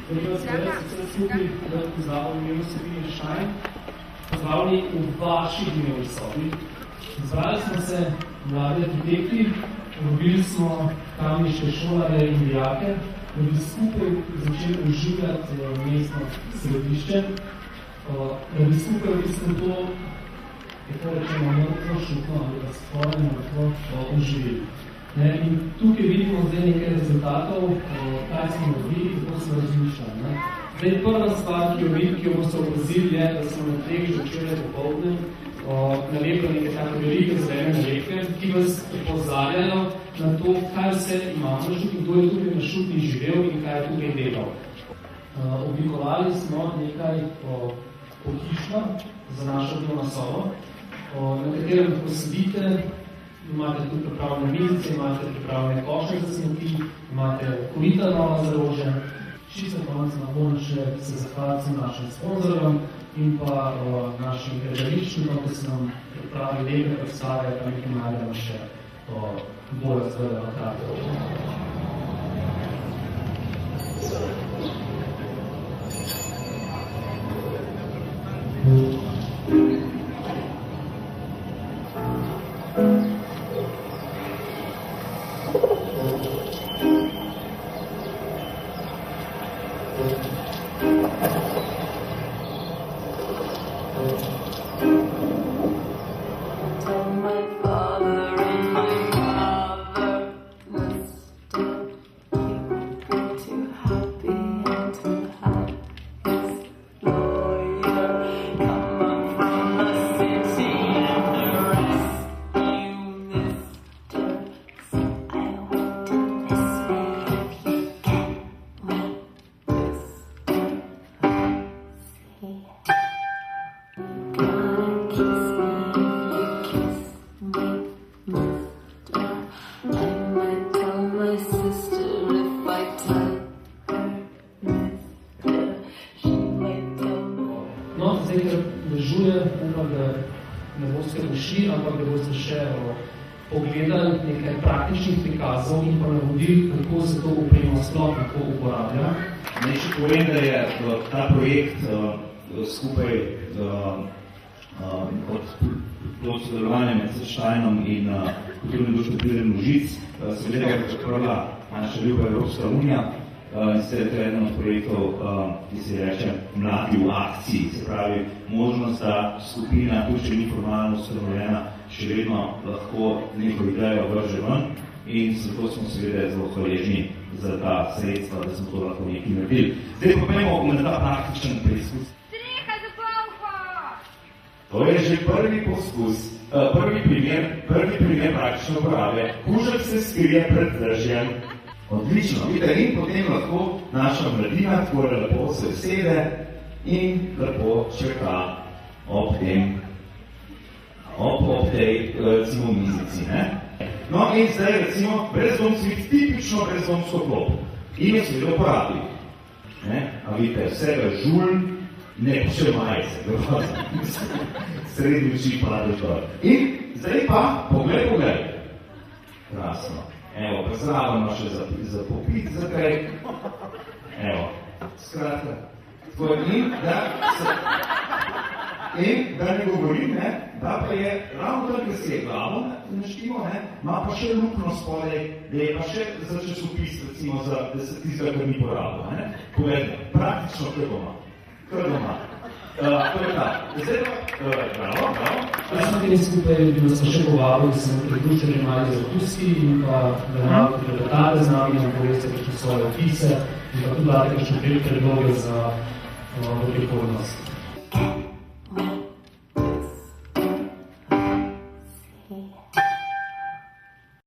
Skupaj, da pozdravljamo imenu Sabine Šajn, pozdravljeni v vaši dnevni sobi. Zbrali smo se mladi arhitekti, vabili smo kamniške šolare in dijake, da bi skupaj začeli oživljati mestno središče, da bi skupaj v bistvu to, kako rečemo, mrtvo šutno ali pa skoraj mrtvo oživili. In tukaj vidimo zdaj nekaj rezultatov, kaj smo naredili in kako smo razmišljali. Zdaj, prva stvar, ki jo boste opazili, je, da smo na teh že včeraj popoldne nalepili nekaj tako velike zelene nalepke, ki vas opozarjajo na to, kaj vse imamo na Šutni, kdo je tukaj na Šutni živel in kaj je tukaj delal. Oblikovali smo nekaj pohištva za našo dnevno sobo, na katerem lahko sedite. Imate tudi pripravljene mizice, imate pripravljene koše za smeti, imate korita nova za rože. Čisto konec na konec še se zahvaliti našim sponzorom in pa našim gledališčnikom, ki se nam pripravi lepe predstave, pa nekaj najdemo še bolj razgledava kratko. Pogledali nekaj praktičnih prikazov in pa navodili, kako se to opremo sploh lahko uporablja. Naj še povem, da je ta projekt skupaj pod sodelovanjem med Štajnom in Kulturnim društvom Pridem Možic seveda ga pripravila naša ljuba Evropska unija in se je to eden od projektov, ki se reče Mladi v akciji, se pravi možnost, da skupina, tudi če ni formalno ustanovljena, še vedno lahko neko idejo vrže ven in zato smo seveda zelo hvaležni za ta sredstva, da smo to lahko nekaj naredili. Zdaj pa pomenimo na ta praktičen preizkus. Streha za plavko! To je že prvi poskus, prvi primer praktične uporabe. Kužek se skrije pred držjem. Odlično, vidite, in potem lahko naša mladina tvore lepo se usede in lepo čaka ob tem ob tej, recimo, mizici, ne? No, in zdaj, recimo, brezdomci, tipično brezdomsko klop. In jo seveda uporabi. A vidite, vsega žulj, ne pa še majice, srednji oči padeš dol. In zdaj pa, poglej. Krasno. Evo, pa zravno še za popit, za kaj. Evo, skratka. In da ne govorim, da pa je ravno tako, da se je glavo naštimo, ima pa še lukno spodaj, da je pa še za časopis, recimo, da se tistega, kar ni porabil. Povedno, praktično kar doma. To je ta. Zdaj pa, bravo. Jaz smo temi skupaj, da smo še povabili, da smo priključili mali zakuski in pa da malo predatate z nami, nam poveste kakšne svoje opise in pa tudi date kakšne predloge za prihodnost.